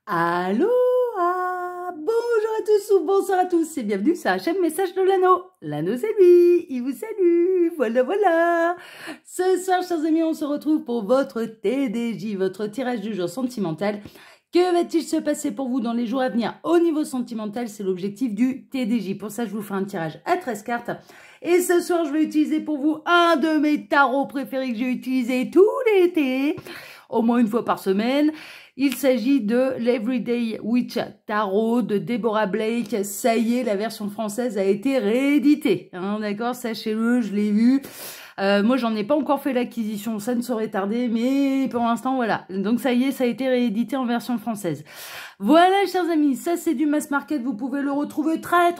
Allô, bonjour à tous ou bonsoir à tous et bienvenue sur la chaîne Message de l'Anneau. L'Anneau c'est lui, il vous salue, voilà. Ce soir, chers amis, on se retrouve pour votre TDJ, votre tirage du jour sentimental. Que va-t-il se passer pour vous dans les jours à venir au niveau sentimental? C'est l'objectif du TDJ. Pour ça, je vous fais un tirage à 13 cartes. Et ce soir, je vais utiliser pour vous un de mes tarots préférés que j'ai utilisé tout l'été, au moins une fois par semaine. Il s'agit de l'Everyday Witch Tarot de Deborah Blake. Ça y est, la version française a été rééditée. Hein, d'accord, sachez-le, je l'ai vu. Moi, j'en ai pas encore fait l'acquisition, ça ne saurait tarder, mais pour l'instant, voilà. Donc ça y est, ça a été réédité en version française. Voilà, chers amis, ça c'est du mass market, vous pouvez le retrouver très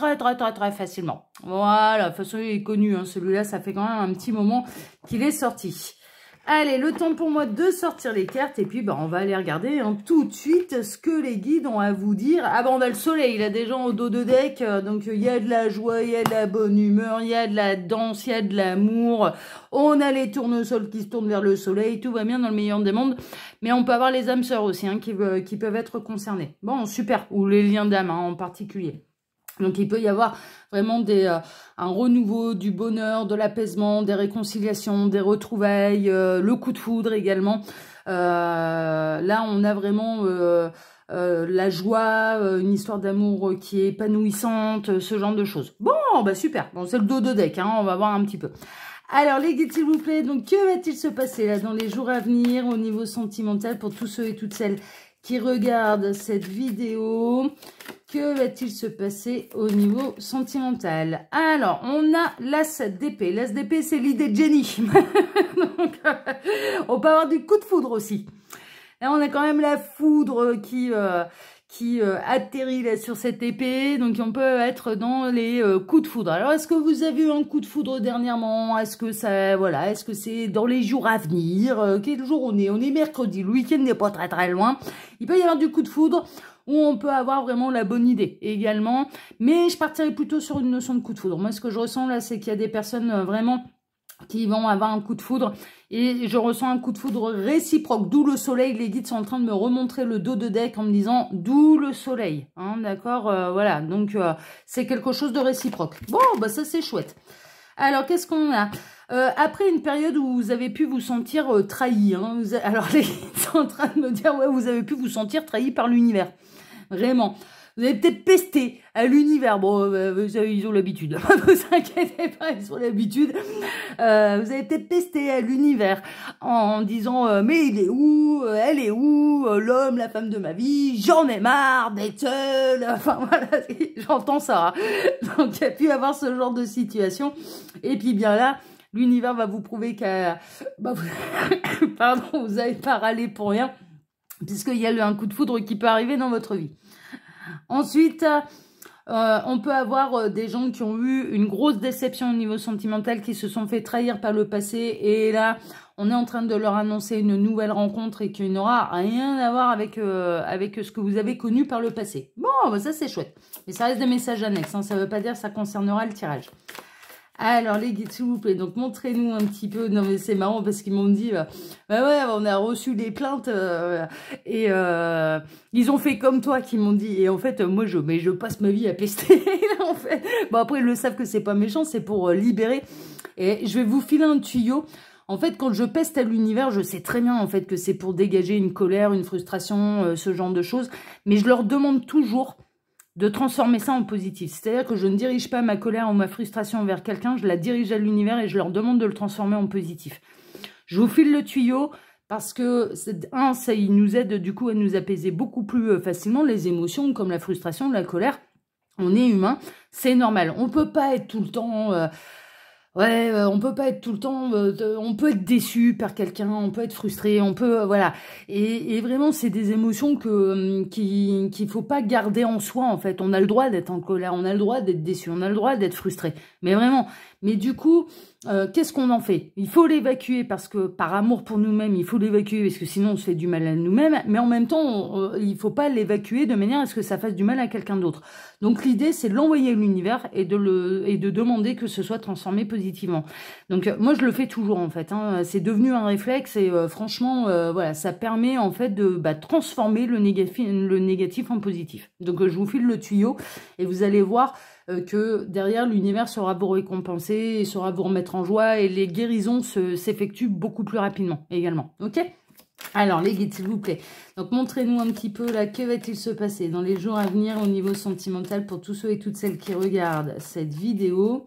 facilement. Voilà, de toute façon, il est connu, hein, celui-là, ça fait quand même un petit moment qu'il est sorti. Allez, le temps pour moi de sortir les cartes et puis on va aller regarder tout de suite ce que les guides ont à vous dire. Ah on a le soleil, il y a des gens au dos de deck, donc il y a de la joie, il y a de la bonne humeur, il y a de la danse, il y a de l'amour. On a les tournesols qui se tournent vers le soleil, tout va bien dans le meilleur des mondes. Mais on peut avoir les âmes sœurs aussi qui peuvent être concernées. Bon, super, ou les liens d'âme en particulier. Donc, il peut y avoir vraiment un renouveau, du bonheur, de l'apaisement, des réconciliations, des retrouvailles, le coup de foudre également. Là, on a vraiment la joie, une histoire d'amour qui est épanouissante, ce genre de choses. Bon, super. Bon, c'est le dos de deck, hein, on va voir un petit peu. Alors, les guides, s'il vous plaît, donc que va-t-il se passer là dans les jours à venir au niveau sentimental pour tous ceux et toutes celles qui regardent cette vidéo? Que va-t-il se passer au niveau sentimental? Alors, on a l'As d'épée. L'As d'épée, c'est l'idée de Jenny. Donc, on peut avoir du coup de foudre aussi. Là, on a quand même la foudre qui atterrit là sur cette épée. Donc, on peut être dans les coups de foudre. Alors, est-ce que vous avez eu un coup de foudre dernièrement? Est-ce que ça, voilà, est-ce que c'est dans les jours à venir? Quel jour on est? On est mercredi. Le week-end n'est pas très loin. Il peut y avoir du coup de foudre, où on peut avoir vraiment la bonne idée également. Mais je partirais plutôt sur une notion de coup de foudre. Moi, ce que je ressens là, c'est qu'il y a des personnes vraiment qui vont avoir un coup de foudre. Et je ressens un coup de foudre réciproque. D'où le soleil. Les guides sont en train de me remontrer le dos de deck en me disant d'où le soleil. Hein, d'accord, voilà. Donc, c'est quelque chose de réciproque. Bon, ça, c'est chouette. Alors, qu'est-ce qu'on a? Après une période où vous avez pu vous sentir trahi, hein, alors les guides sont en train de me dire, ouais, vous avez pu vous sentir trahi par l'univers. Vraiment. Vous avez peut-être pesté à l'univers. Bon, ils ont l'habitude. Ne vous inquiétez pas, ils ont l'habitude. Vous avez peut-être pesté à l'univers en disant mais il est où? Elle est où? L'homme, la femme de ma vie. J'en ai marre d'être seule. Enfin, voilà, j'entends ça. Hein. Donc, il y a pu avoir ce genre de situation. Et puis, bien là, l'univers va vous prouver que pardon, vous n'avez pas râlé pour rien. Puisqu'il y a un coup de foudre qui peut arriver dans votre vie. Ensuite, on peut avoir des gens qui ont eu une grosse déception au niveau sentimental, qui se sont fait trahir par le passé. Et là, on est en train de leur annoncer une nouvelle rencontre et qui n'aura rien à voir avec ce que vous avez connu par le passé. Bon, ça c'est chouette. Mais ça reste des messages annexes, hein, ça ne veut pas dire que ça concernera le tirage. Alors, les guides, s'il vous plaît, donc montrez-nous un petit peu. Non, mais c'est marrant parce qu'ils m'ont dit, ouais, on a reçu des plaintes et ils ont fait comme toi, qui m'ont dit. Et en fait, moi, je passe ma vie à pester. En fait. Bon, après, ils le savent que c'est pas méchant, c'est pour libérer. Et je vais vous filer un tuyau. En fait, quand je peste à l'univers, je sais très bien en fait que c'est pour dégager une colère, une frustration, ce genre de choses. Mais je leur demande toujours de transformer ça en positif. C'est-à-dire que je ne dirige pas ma colère ou ma frustration envers quelqu'un, je la dirige à l'univers et je leur demande de le transformer en positif. Je vous file le tuyau parce que, ça il nous aide du coup à nous apaiser beaucoup plus facilement les émotions comme la frustration, la colère. On est humain, c'est normal. On peut pas être tout le temps... on peut pas être tout le temps, on peut être déçu par quelqu'un, on peut être frustré, on peut, voilà. Et vraiment, c'est des émotions qu'il faut pas garder en soi, en fait. On a le droit d'être en colère, on a le droit d'être déçu, on a le droit d'être frustré. Mais vraiment, mais du coup, qu'est-ce qu'on en fait? Il faut l'évacuer parce que, par amour pour nous-mêmes, il faut l'évacuer parce que sinon on se fait du mal à nous-mêmes. Mais en même temps, il faut pas l'évacuer de manière à ce que ça fasse du mal à quelqu'un d'autre. Donc l'idée, c'est de l'envoyer à l'univers et de demander que ce soit transformé positivement. positivement. Donc moi je le fais toujours en fait, hein. C'est devenu un réflexe et franchement voilà, ça permet en fait de transformer le négatif en positif. Donc je vous file le tuyau et vous allez voir que derrière l'univers saura vous récompenser et saura vous remettre en joie et les guérisons s'effectuent beaucoup plus rapidement également. Ok? Alors les guides s'il vous plaît, donc montrez-nous un petit peu là, que va-t-il se passer dans les jours à venir au niveau sentimental pour tous ceux et toutes celles qui regardent cette vidéo.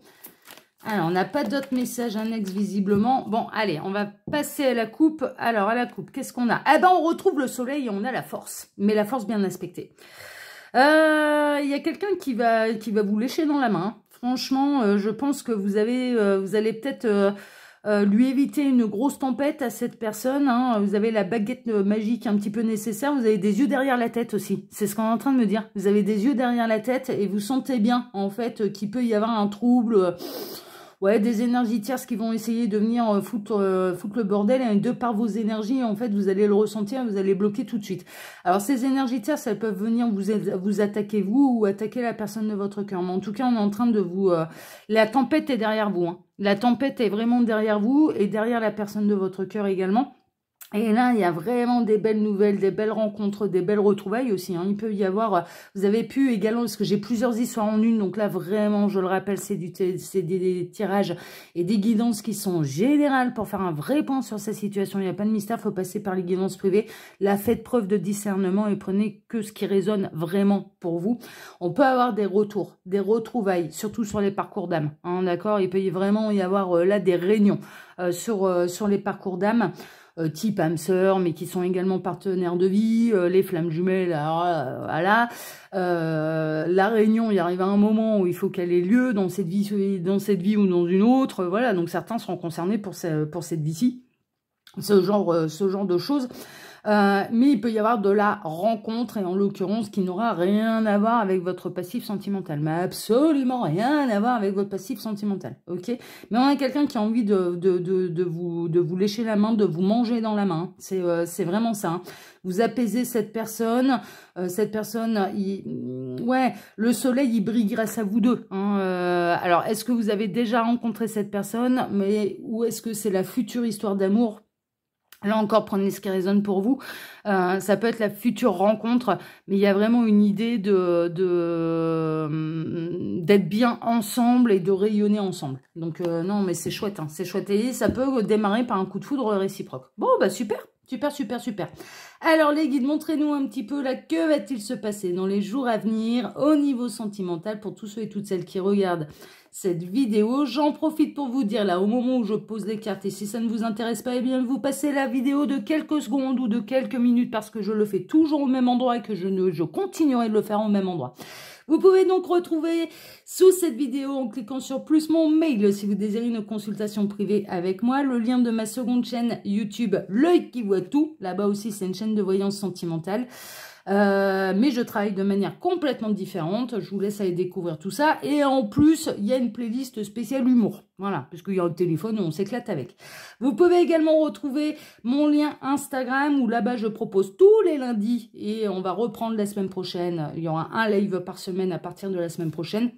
Alors on n'a pas d'autres messages annexes visiblement. Bon allez, on va passer à la coupe. Alors à la coupe, qu'est-ce qu'on a? Eh ben on retrouve le soleil et on a la force, mais la force bien aspectée. Il y a quelqu'un qui va vous lécher dans la main. Franchement, je pense que vous allez peut-être lui éviter une grosse tempête à cette personne. Hein. Vous avez la baguette magique un petit peu nécessaire. Vous avez des yeux derrière la tête aussi. C'est ce qu'on est en train de me dire. Vous avez des yeux derrière la tête et vous sentez bien en fait qu'il peut y avoir un trouble. Ouais, des énergies tierces qui vont essayer de venir foutre le bordel, et de par vos énergies, en fait, vous allez le ressentir, vous allez bloquer tout de suite. Alors, ces énergies tierces, elles peuvent venir vous attaquer vous ou attaquer la personne de votre cœur. Mais en tout cas, on est en train de vous... la tempête est derrière vous. Hein. La tempête est vraiment derrière vous et derrière la personne de votre cœur également. Et là, il y a vraiment des belles nouvelles, des belles rencontres, des belles retrouvailles aussi. Hein. Il peut y avoir, vous avez pu également, parce que j'ai plusieurs histoires en une, donc là vraiment, je le rappelle, c'est des tirages et des guidances qui sont générales pour faire un vrai point sur sa situation. Il n'y a pas de mystère, il faut passer par les guidances privées. Là, faites preuve de discernement et prenez que ce qui résonne vraiment pour vous. On peut avoir des retours, des retrouvailles, surtout sur les parcours d'âme. Hein, d'accord, il peut vraiment y avoir là des réunions sur les parcours d'âme. Type âme sœur, mais qui sont également partenaires de vie, les flammes jumelles, voilà. La réunion, il arrive à un moment où il faut qu'elle ait lieu dans cette vie ou dans une autre, voilà. Donc certains seront concernés pour cette vie-ci, ce genre de choses. Mais il peut y avoir de la rencontre, et en l'occurrence qui n'aura rien à voir avec votre passif sentimental, mais absolument rien à voir avec votre passif sentimental, ok? Mais on a quelqu'un qui a envie de vous lécher la main, de vous manger dans la main, c'est vraiment ça, hein. Vous apaisez cette personne, ouais, le soleil il brille grâce à vous deux, hein. Alors est-ce que vous avez déjà rencontré cette personne, ou est-ce que c'est la future histoire d'amour? Là encore, prenez ce qui résonne pour vous. Ça peut être la future rencontre, mais il y a vraiment une idée d'être bien ensemble et de rayonner ensemble. Donc non, mais c'est chouette, hein, c'est chouette. Et ça peut démarrer par un coup de foudre réciproque. Bon, bah super. Super, super, super. Alors les guides, montrez-nous un petit peu là, que va-t-il se passer dans les jours à venir au niveau sentimental pour tous ceux et toutes celles qui regardent cette vidéo. J'en profite pour vous dire là, au moment où je pose les cartes, et si ça ne vous intéresse pas, eh bien vous passez la vidéo de quelques secondes ou de quelques minutes parce que je le fais toujours au même endroit et que je continuerai de le faire au même endroit. Vous pouvez donc retrouver sous cette vidéo en cliquant sur plus mon mail si vous désirez une consultation privée avec moi, le lien de ma seconde chaîne YouTube, L'œil qui voit tout. Là-bas aussi, c'est une chaîne de voyance sentimentale. Mais je travaille de manière complètement différente. Je vous laisse aller découvrir tout ça. Et en plus, il y a une playlist spéciale humour. Voilà, parce qu'il y a un téléphone où on s'éclate avec. Vous pouvez également retrouver mon lien Instagram où là-bas, je propose tous les lundis. Et on va reprendre la semaine prochaine. Il y aura un live par semaine à partir de la semaine prochaine.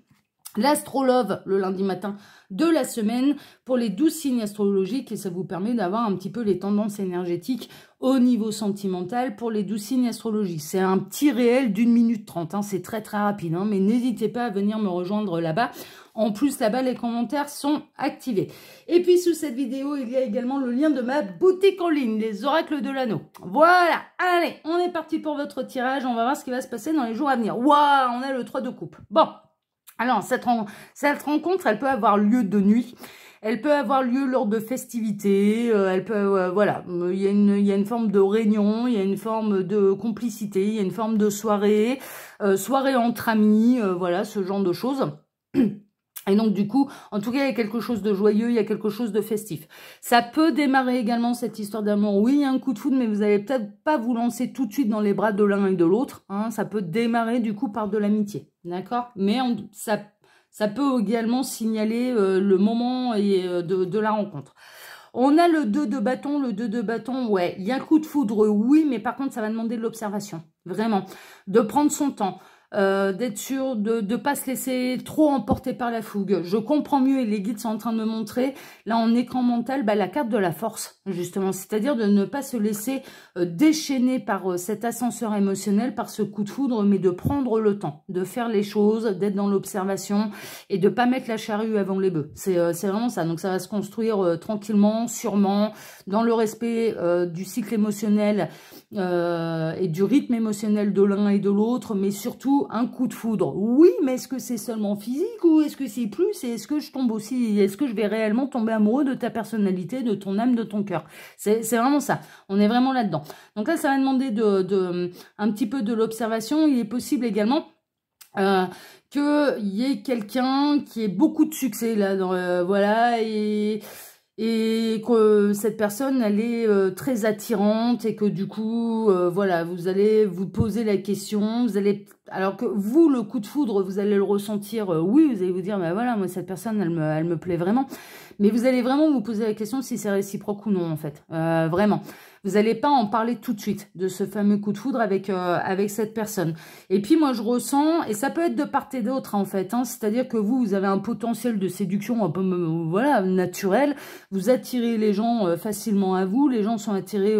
L'Astrolove le lundi matin de la semaine pour les 12 signes astrologiques, et ça vous permet d'avoir un petit peu les tendances énergétiques au niveau sentimental pour les 12 signes astrologiques. C'est un petit réel d'1 minute 30, hein, c'est très très rapide, hein, mais n'hésitez pas à venir me rejoindre là-bas. En plus, là-bas, les commentaires sont activés. Et puis, sous cette vidéo, il y a également le lien de ma boutique en ligne, les oracles de l'anneau. Voilà, allez, on est parti pour votre tirage. On va voir ce qui va se passer dans les jours à venir. Waouh, on a le 3 de coupe. Bon. Alors, cette rencontre, elle peut avoir lieu de nuit, elle peut avoir lieu lors de festivités, elle peut, voilà, il y a une forme de réunion, il y a une forme de complicité, il y a une forme de soirée, soirée entre amis, voilà, ce genre de choses. Et donc, du coup, en tout cas, il y a quelque chose de joyeux, il y a quelque chose de festif. Ça peut démarrer également, cette histoire d'amour. Oui, il y a un coup de foudre, mais vous n'allez peut-être pas vous lancer tout de suite dans les bras de l'un et de l'autre. Hein. Ça peut démarrer, du coup, par de l'amitié. D'accord? Mais ça peut également signaler le moment de la rencontre. On a le 2 de bâton. Le 2 de bâton, ouais, il y a un coup de foudre, oui, mais par contre, ça va demander de l'observation. Vraiment. De prendre son temps. d'être sûr de ne pas se laisser trop emporter par la fougue. Je comprends mieux et les guides sont en train de me montrer, là en écran mental, la carte de la force, justement. C'est-à-dire de ne pas se laisser déchaîner par cet ascenseur émotionnel, par ce coup de foudre, mais de prendre le temps, de faire les choses, d'être dans l'observation et de pas mettre la charrue avant les bœufs. C'est vraiment ça. Donc ça va se construire tranquillement, sûrement, dans le respect du cycle émotionnel et du rythme émotionnel de l'un et de l'autre, mais surtout un coup de foudre. Oui, mais est-ce que c'est seulement physique ou est-ce que c'est plus? Et est-ce que je tombe aussi? Est-ce que je vais réellement tomber amoureux de ta personnalité, de ton âme, de ton cœur? C'est vraiment ça. On est vraiment là-dedans. Donc là, ça va demander un petit peu de l'observation. Il est possible également qu'il y ait quelqu'un qui ait beaucoup de succès là, voilà, et que cette personne, elle est très attirante et que du coup, voilà, vous allez vous poser la question, vous allez, alors que vous, le coup de foudre, vous allez le ressentir, oui, vous allez vous dire, bah voilà, moi, cette personne, elle me plaît vraiment, mais vous allez vraiment vous poser la question si c'est réciproque ou non, en fait, vraiment. Vous n'allez pas en parler tout de suite de ce fameux coup de foudre avec cette personne. Et puis moi je ressens, et ça peut être de part et d'autre en fait, hein, c'est-à-dire que vous avez un potentiel de séduction un peu voilà, naturel, vous attirez les gens facilement à vous, les gens sont attirés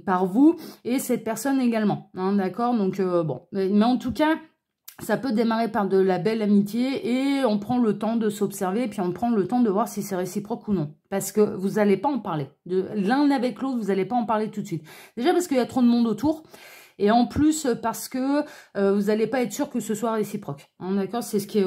par vous, et cette personne également, hein, d'accord, donc bon, mais en tout cas, ça peut démarrer par de la belle amitié et on prend le temps de s'observer, puis on prend le temps de voir si c'est réciproque ou non. Parce que vous n'allez pas en parler. L'un avec l'autre, vous n'allez pas en parler tout de suite. Déjà parce qu'il y a trop de monde autour. Et en plus, parce que vous n'allez pas être sûr que ce soit réciproque. Hein, d'accord, c'est ce qui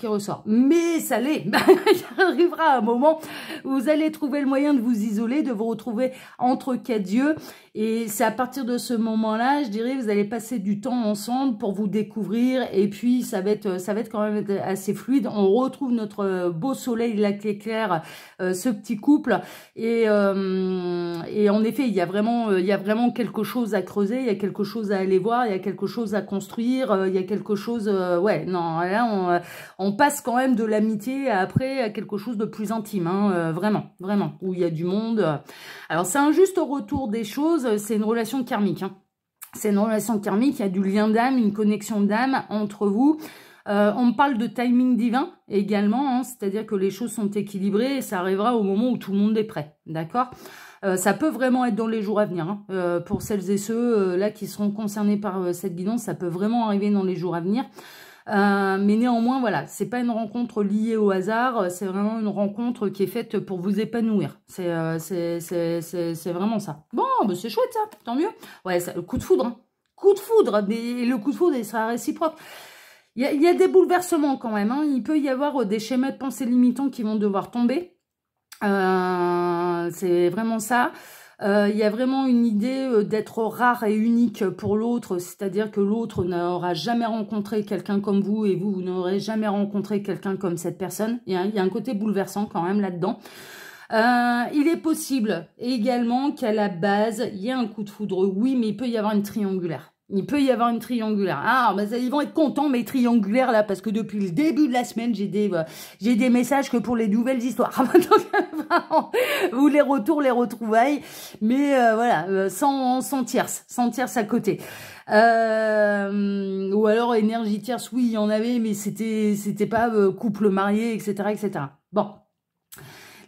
ressort. Mais ça l'est. Il arrivera un moment où vous allez trouver le moyen de vous isoler, de vous retrouver entre quatre yeux. Et c'est à partir de ce moment-là, je dirais, vous allez passer du temps ensemble pour vous découvrir. Et puis, ça va être quand même assez fluide. On retrouve notre beau soleil là qui éclaire ce petit couple. Et en effet, il y a vraiment quelque chose à creuser. Il y a quelque chose à aller voir, il y a quelque chose à construire, il y a quelque chose... ouais, non, là, on passe quand même de l'amitié après à quelque chose de plus intime, hein, vraiment, vraiment, où il y a du monde. Alors, c'est un juste retour des choses, c'est une relation karmique, hein. C'est une relation karmique, il y a du lien d'âme, une connexion d'âme entre vous. On parle de timing divin également, hein, c'est-à-dire que les choses sont équilibrées et ça arrivera au moment où tout le monde est prêt, d'accord ? Ça peut vraiment être dans les jours à venir. Hein. Pour celles et ceux là qui seront concernés par cette guidance, ça peut vraiment arriver dans les jours à venir. Mais néanmoins, voilà, c'est pas une rencontre liée au hasard, c'est vraiment une rencontre qui est faite pour vous épanouir. C'est vraiment ça. Bon, bah c'est chouette ça, tant mieux. Ouais, ça, le coup de foudre, hein. Coup de foudre, mais le coup de foudre, il sera réciproque. Il y a des bouleversements quand même, hein. Il peut y avoir des schémas de pensée limitants qui vont devoir tomber. C'est vraiment ça. Il y a vraiment une idée d'être rare et unique pour l'autre, c'est-à-dire que l'autre n'aura jamais rencontré quelqu'un comme vous et vous n'aurez jamais rencontré quelqu'un comme cette personne. Il y a un côté bouleversant quand même là-dedans. Il est possible également qu'à la base, il y ait un coup de foudre, oui, mais il peut y avoir une triangulaire. Il peut y avoir une triangulaire. Ah, bah, ils vont être contents, mes triangulaires, là, parce que depuis le début de la semaine, j'ai des messages que pour les nouvelles histoires. Ou les retours, les retrouvailles. Mais voilà, sans tierce à côté. Ou alors énergie tierce, oui, il y en avait, mais c'était pas couple marié, etc., etc. Bon.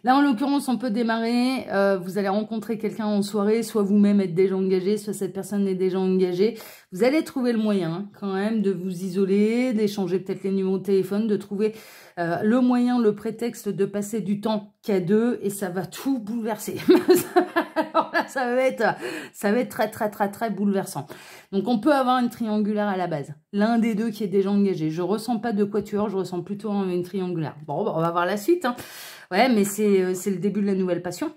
Là, en l'occurrence, on peut démarrer, vous allez rencontrer quelqu'un en soirée, soit vous-même êtes déjà engagé, soit cette personne est déjà engagée. Vous allez trouver le moyen, hein, quand même, de vous isoler, d'échanger peut-être les numéros de téléphone, de trouver le moyen, le prétexte de passer du temps qu'à deux, et ça va tout bouleverser. Alors là, ça va être très, très, très, très bouleversant. Donc, on peut avoir une triangulaire à la base. L'un des deux qui est déjà engagé. Je ressens pas de quatuor, je ressens plutôt une triangulaire. Bon, on va voir la suite, hein. Ouais, mais c'est le début de la nouvelle passion.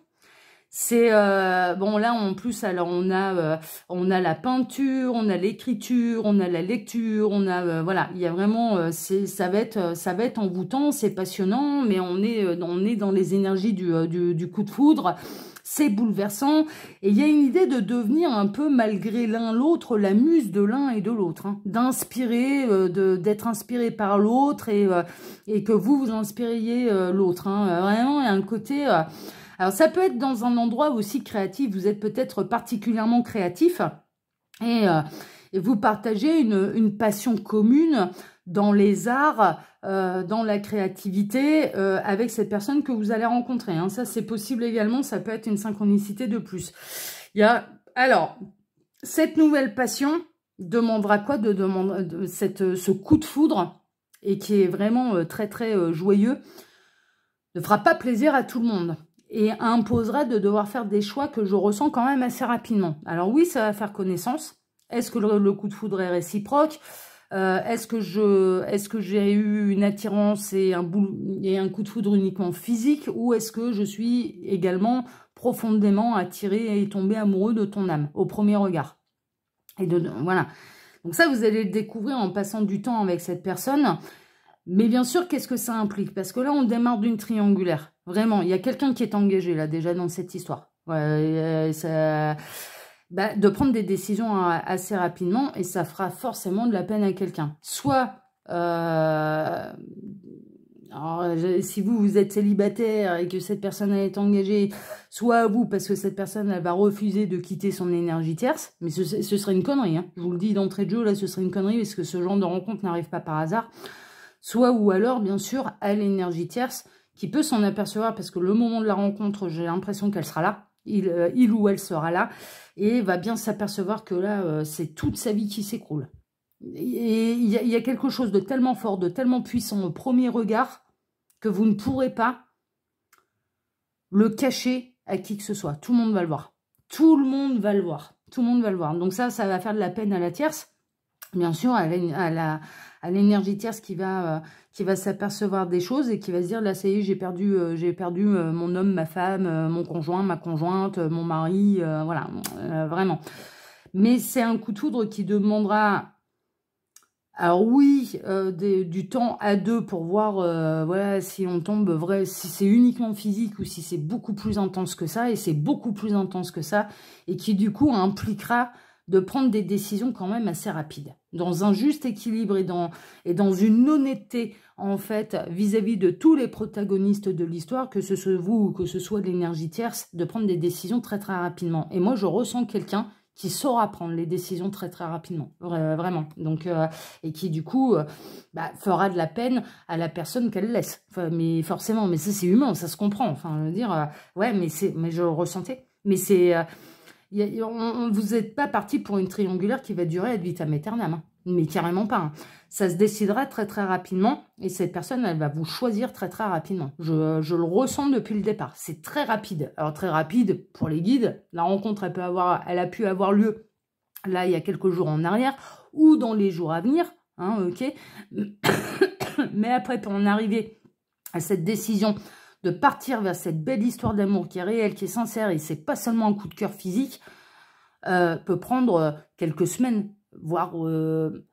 C'est bon là en plus alors on a la peinture, on a l'écriture, on a la lecture, on a voilà, il y a vraiment ça va être envoûtant, c'est passionnant, mais on est dans les énergies du coup de foudre. C'est bouleversant et il y a une idée de devenir un peu malgré l'un l'autre la muse de l'un et de l'autre, hein, d'inspirer, d'être inspiré par l'autre et que vous inspiriez l'autre. Hein. Vraiment, il y a un côté... alors, ça peut être dans un endroit aussi créatif. Vous êtes peut-être particulièrement créatif Et vous partagez une passion commune dans les arts, dans la créativité, avec cette personne que vous allez rencontrer. Hein. Ça, c'est possible également, ça peut être une synchronicité de plus. Alors, cette nouvelle passion demandera quoi ce coup de foudre, et qui est vraiment très très joyeux, ne fera pas plaisir à tout le monde. Et imposera de devoir faire des choix que je ressens quand même assez rapidement. Alors oui, ça va faire connaissance. Est-ce que le coup de foudre est réciproque? Est-ce que j'ai eu une attirance et un coup de foudre uniquement physique? Ou est-ce que je suis également profondément attiré et tombé amoureux de ton âme au premier regard? Et voilà. Donc ça, vous allez le découvrir en passant du temps avec cette personne. Mais bien sûr, qu'est-ce que ça implique? Parce que là, on démarre d'une triangulaire. Vraiment, il y a quelqu'un qui est engagé là déjà dans cette histoire. De prendre des décisions assez rapidement, et ça fera forcément de la peine à quelqu'un. Soit, si vous êtes célibataire et que cette personne est engagée, soit à vous, parce que cette personne elle va refuser de quitter son énergie tierce, mais ce serait une connerie. Hein. Je vous le dis d'entrée de jeu, là, ce serait une connerie, parce que ce genre de rencontre n'arrive pas par hasard. Soit ou alors, bien sûr, à l'énergie tierce, qui peut s'en apercevoir, parce que le moment de la rencontre, j'ai l'impression qu'elle sera là, il ou elle sera là, et va bien s'apercevoir que là, c'est toute sa vie qui s'écroule. Et il y a quelque chose de tellement fort, de tellement puissant au premier regard, que vous ne pourrez pas le cacher à qui que ce soit. Tout le monde va le voir. Tout le monde va le voir. Tout le monde va le voir. Donc ça va faire de la peine à la tierce. Bien sûr, à l'énergie tierce qui va s'apercevoir des choses et qui va se dire, là, ça y est, j'ai perdu mon homme, ma femme, mon conjoint, ma conjointe, mon mari, voilà, vraiment. Mais c'est un coup de foudre qui demandera, alors oui, du temps à deux pour voir voilà, si on tombe si c'est uniquement physique ou si c'est beaucoup plus intense que ça, et c'est beaucoup plus intense que ça, et qui du coup impliquera de prendre des décisions quand même assez rapides, dans un juste équilibre et dans une honnêteté, en fait, vis-à-vis de tous les protagonistes de l'histoire, que ce soit vous ou que ce soit l'énergie tierce, de prendre des décisions très très rapidement. Et moi, je ressens quelqu'un qui saura prendre les décisions très très rapidement, vraiment. Donc, et qui du coup fera de la peine à la personne qu'elle laisse. Enfin, mais forcément, mais ça c'est humain, ça se comprend. Enfin, je veux dire, ouais, mais je le ressentais. Mais c'est... vous n'êtes pas parti pour une triangulaire qui va durer ad vitam aeternam, hein. Mais carrément pas. Hein. Ça se décidera très très rapidement, et cette personne, elle va vous choisir très très rapidement. Je le ressens depuis le départ. C'est très rapide. Alors très rapide pour les guides. La rencontre, elle a pu avoir lieu là il y a quelques jours en arrière, ou dans les jours à venir. Hein, ok. Mais après, pour en arriver à cette décision de partir vers cette belle histoire d'amour qui est réelle, qui est sincère, et c'est pas seulement un coup de cœur physique, peut prendre quelques semaines, voire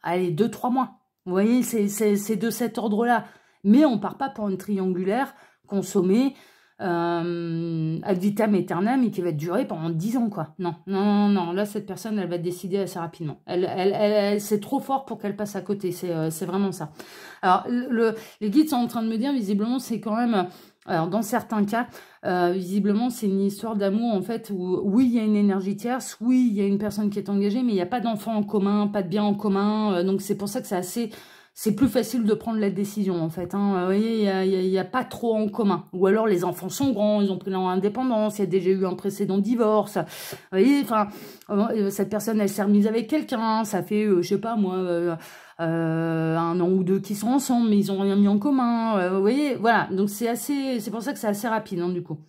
allez, 2-3 mois. Vous voyez, c'est de cet ordre-là. Mais on part pas pour une triangulaire consommée ad vitam aeternam et qui va durer pendant 10 ans, quoi. Non, non, non, non. Là, cette personne, elle va décider assez rapidement. C'est trop fort pour qu'elle passe à côté. C'est vraiment ça. Alors, les guides sont en train de me dire, visiblement, c'est quand même... Alors, dans certains cas, visiblement, c'est une histoire d'amour, en fait, où, oui, il y a une énergie tierce, oui, il y a une personne qui est engagée, mais il n'y a pas d'enfant en commun, pas de bien en commun, donc c'est pour ça que c'est plus facile de prendre la décision, en fait. Hein. Vous voyez, il n'y a pas trop en commun. Ou alors, les enfants sont grands, ils ont pris leur indépendance, il y a déjà eu un précédent divorce. Vous voyez, enfin, cette personne, elle s'est remise avec quelqu'un, ça fait, je sais pas, moi... 1 an ou 2 qui sont ensemble, mais ils n'ont rien mis en commun. Vous voyez, voilà. Donc, c'est pour ça que c'est assez rapide, hein, du coup.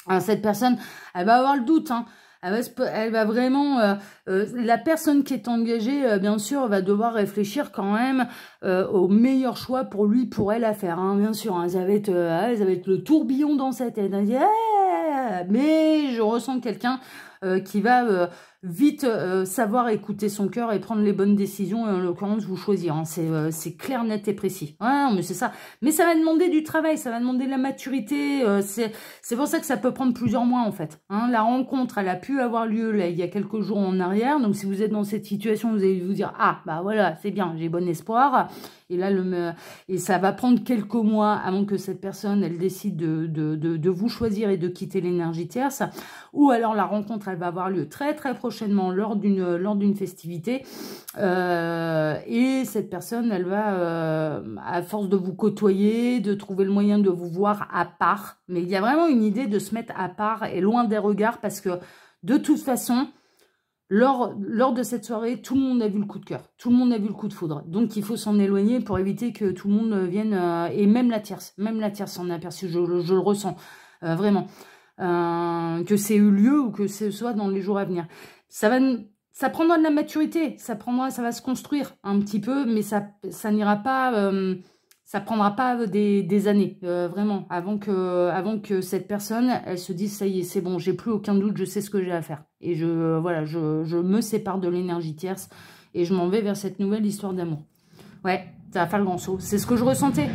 Alors, cette personne, elle va avoir le doute, hein. Elle va vraiment... la personne qui est engagée, bien sûr, va devoir réfléchir quand même au meilleur choix pour lui, pour elle à faire. Hein, bien sûr, hein, ça va être le tourbillon dans sa tête. Elle dit, mais je ressens quelqu'un qui va vite savoir écouter son cœur et prendre les bonnes décisions, et en l'occurrence vous choisir. Hein. C'est clair, net et précis. Ouais, mais c'est ça. Mais ça va demander du travail, ça va demander de la maturité. C'est pour ça que ça peut prendre plusieurs mois, en fait. Hein. La rencontre, elle a pu avoir lieu là, il y a quelques jours en arrière. Donc si vous êtes dans cette situation, vous allez vous dire, ah, bah voilà, c'est bien, j'ai bon espoir. Et là, et ça va prendre quelques mois avant que cette personne, elle décide de vous choisir et de quitter l'énergie tierce. Ou alors la rencontre, elle va avoir lieu très très prochainement, prochainement lors d'une festivité. Et cette personne, elle va, à force de vous côtoyer, de trouver le moyen de vous voir à part. Mais il y a vraiment une idée de se mettre à part et loin des regards parce que de toute façon, lors de cette soirée, tout le monde a vu le coup de cœur. Tout le monde a vu le coup de foudre. Donc, il faut s'en éloigner pour éviter que tout le monde vienne... et même la tierce s'en est aperçue. Je le ressens, vraiment. Que c'est eu lieu ou que ce soit dans les jours à venir. Ça prendra de la maturité. Ça va se construire un petit peu, mais ça n'ira pas... ça prendra pas des années, vraiment, avant que cette personne, elle se dise, ça y est, c'est bon, j'ai plus aucun doute, je sais ce que j'ai à faire. Et voilà, je me sépare de l'énergie tierce et je m'en vais vers cette nouvelle histoire d'amour. Ouais, ça va faire le grand saut. C'est ce que je ressentais.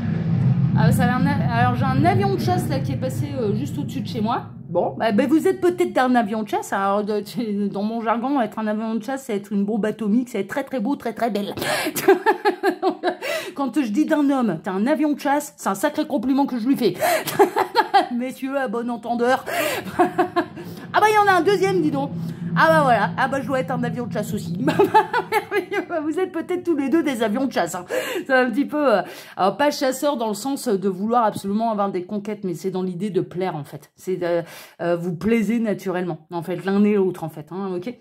Alors, j'ai un avion de chasse là qui est passé juste au-dessus de chez moi. Bon, bah, vous êtes peut-être un avion de chasse. Alors, dans mon jargon, être un avion de chasse, c'est être une bombe atomique, c'est être très très beau, très très belle. Quand je dis d'un homme, t'es un avion de chasse, c'est un sacré compliment que je lui fais. Messieurs, à bon entendeur. Ah bah, il y en a un deuxième, dis donc. Ah bah voilà, ah bah je dois être un avion de chasse aussi. Vous êtes peut-être tous les deux des avions de chasse. Hein. C'est un petit peu, alors pas chasseur dans le sens de vouloir absolument avoir des conquêtes, mais c'est dans l'idée de plaire en fait. C'est vous plaisez naturellement, en fait, l'un et l'autre en fait. Hein, ok.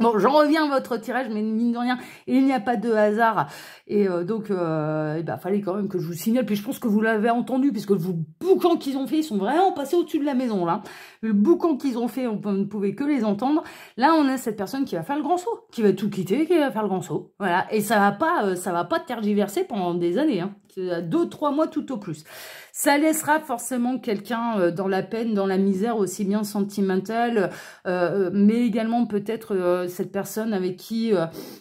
Bon, j'en reviens à votre tirage, mais mine de rien, il n'y a pas de hasard. Et donc, fallait quand même que je vous signale. Puis je pense que vous l'avez entendu, puisque le boucan qu'ils ont fait, ils sont vraiment passés au-dessus de la maison, là. Le boucan qu'ils ont fait, on ne pouvait que les entendre. Là, on a cette personne qui va faire le grand saut, qui va tout quitter, qui va faire le grand saut. Voilà. Et ça va pas tergiverser pendant des années, hein. 2-3 mois tout au plus. Ça laissera forcément quelqu'un dans la peine, dans la misère, aussi bien sentimentale, mais également peut-être cette personne avec qui,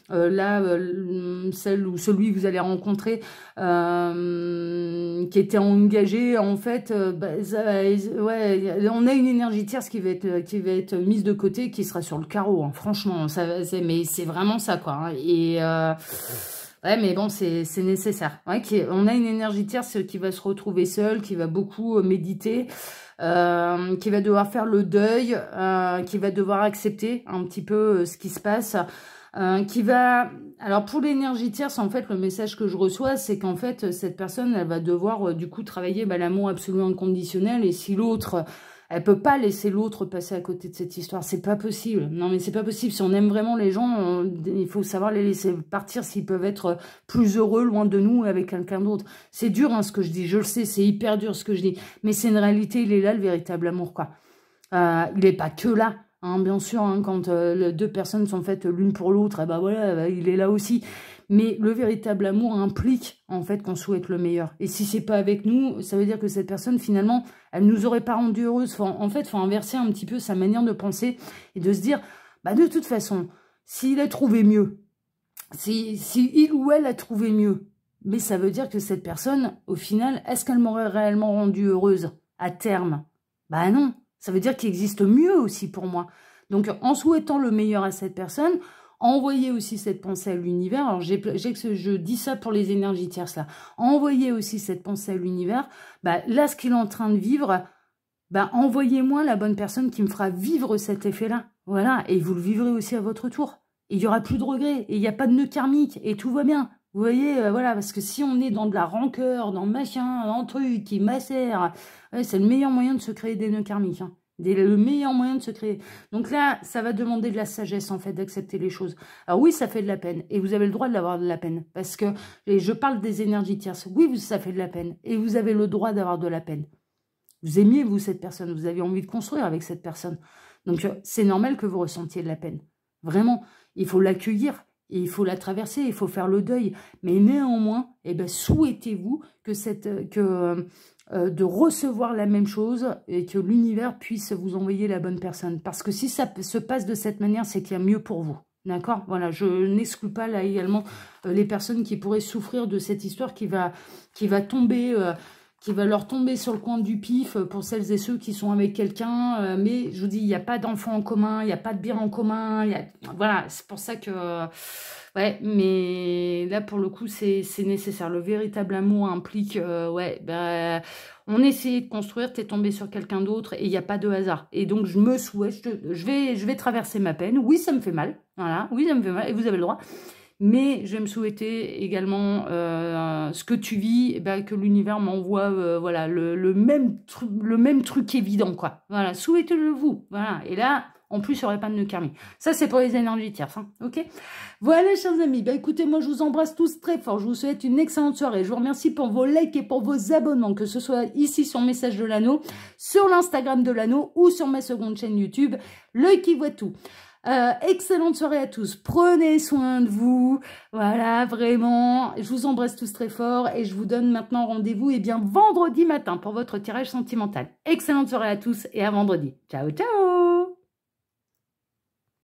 celle ou celui que vous allez rencontrer, qui était engagé, en fait, on a une énergie tierce qui va être mise de côté, qui sera sur le carreau, hein, franchement, mais c'est vraiment ça, quoi. Hein, et... ouais, mais bon, c'est nécessaire. Ouais, on a une énergie tierce qui va se retrouver seule, qui va beaucoup méditer, qui va devoir faire le deuil, qui va devoir accepter un petit peu ce qui se passe, qui va... Alors, pour l'énergie tierce, en fait, le message que je reçois, c'est qu'en fait, cette personne, elle va devoir, du coup, travailler l'amour absolument inconditionnel. Et si l'autre... Elle peut pas laisser l'autre passer à côté de cette histoire. C'est pas possible. Non, mais c'est pas possible. Si on aime vraiment les gens, il faut savoir les laisser partir s'ils peuvent être plus heureux loin de nous avec quelqu'un d'autre. C'est dur, hein, ce que je dis. Je le sais, c'est hyper dur, ce que je dis. Mais c'est une réalité. Il est là, le véritable amour, quoi. Il est pas que là. Hein, bien sûr, hein, quand deux personnes sont faites l'une pour l'autre, eh ben voilà, il est là aussi. Mais le véritable amour implique, en fait, qu'on souhaite le meilleur. Et si c'est pas avec nous, ça veut dire que cette personne, finalement, elle nous aurait pas rendu heureuse. En fait, il faut inverser un petit peu sa manière de penser et de se dire, bah, de toute façon, s'il a trouvé mieux, si il ou elle a trouvé mieux, mais ça veut dire que cette personne, au final, est-ce qu'elle m'aurait réellement rendue heureuse à terme? Bah non, ça veut dire qu'il existe mieux aussi pour moi. Donc, en souhaitant le meilleur à cette personne, envoyez aussi cette pensée à l'univers. Alors, je dis ça pour les énergies tierces, là. Envoyez aussi cette pensée à l'univers. Bah, là, ce qu'il est en train de vivre, bah, envoyez-moi la bonne personne qui me fera vivre cet effet-là. Voilà, et vous le vivrez aussi à votre tour. Et il n'y aura plus de regrets, et il n'y a pas de nœud karmique, et tout va bien. Vous voyez, voilà, parce que si on est dans de la rancœur, dans machin, dans truc qui macère, ouais, c'est le meilleur moyen de se créer des nœuds karmiques, hein. Le meilleur moyen de se créer. Donc là, ça va demander de la sagesse, en fait, d'accepter les choses. Alors oui, ça fait de la peine. Et vous avez le droit d'avoir de la peine. Parce que, et je parle des énergies tierces. Oui, ça fait de la peine. Et vous avez le droit d'avoir de la peine. Vous aimiez, vous, cette personne. Vous avez envie de construire avec cette personne. Donc, c'est normal que vous ressentiez de la peine. Vraiment. Il faut l'accueillir. Et il faut la traverser. Il faut faire le deuil. Mais néanmoins, eh ben, souhaitez-vous que de recevoir la même chose et que l'univers puisse vous envoyer la bonne personne. Parce que si ça se passe de cette manière, c'est qu'il y a mieux pour vous. D'accord? Voilà, je n'exclus pas là également les personnes qui pourraient souffrir de cette histoire qui va tomber, qui va leur tomber sur le coin du pif pour celles et ceux qui sont avec quelqu'un. Mais je vous dis, il n'y a pas d'enfants en commun, il n'y a pas de bien en commun. Voilà, c'est pour ça que... ouais, mais là, pour le coup, c'est nécessaire. Le véritable amour implique... ouais, ben... on essaie de construire, t'es tombé sur quelqu'un d'autre et il n'y a pas de hasard. Et donc, je me souhaite, je vais traverser ma peine. Oui, ça me fait mal. Voilà, oui, ça me fait mal et vous avez le droit. Mais je vais me souhaiter également ce que tu vis, ben, que l'univers m'envoie voilà, le même truc évident, quoi. Voilà, souhaitez-le vous. Voilà, et là, en plus, il n'y aurait pas de nœud karmique. Ça, c'est pour les énergies tierces, hein, ok? Voilà, chers amis, ben, écoutez, moi, je vous embrasse tous très fort. Je vous souhaite une excellente soirée. Je vous remercie pour vos likes et pour vos abonnements, que ce soit ici sur Message de l'Anneau, sur l'Instagram de l'Anneau ou sur ma seconde chaîne YouTube, L'œil qui voit tout. Excellente soirée à tous, prenez soin de vous, voilà, vraiment, je vous embrasse tous très fort et je vous donne maintenant rendez-vous vendredi matin pour votre tirage sentimental. Excellente soirée à tous et à vendredi. Ciao, ciao.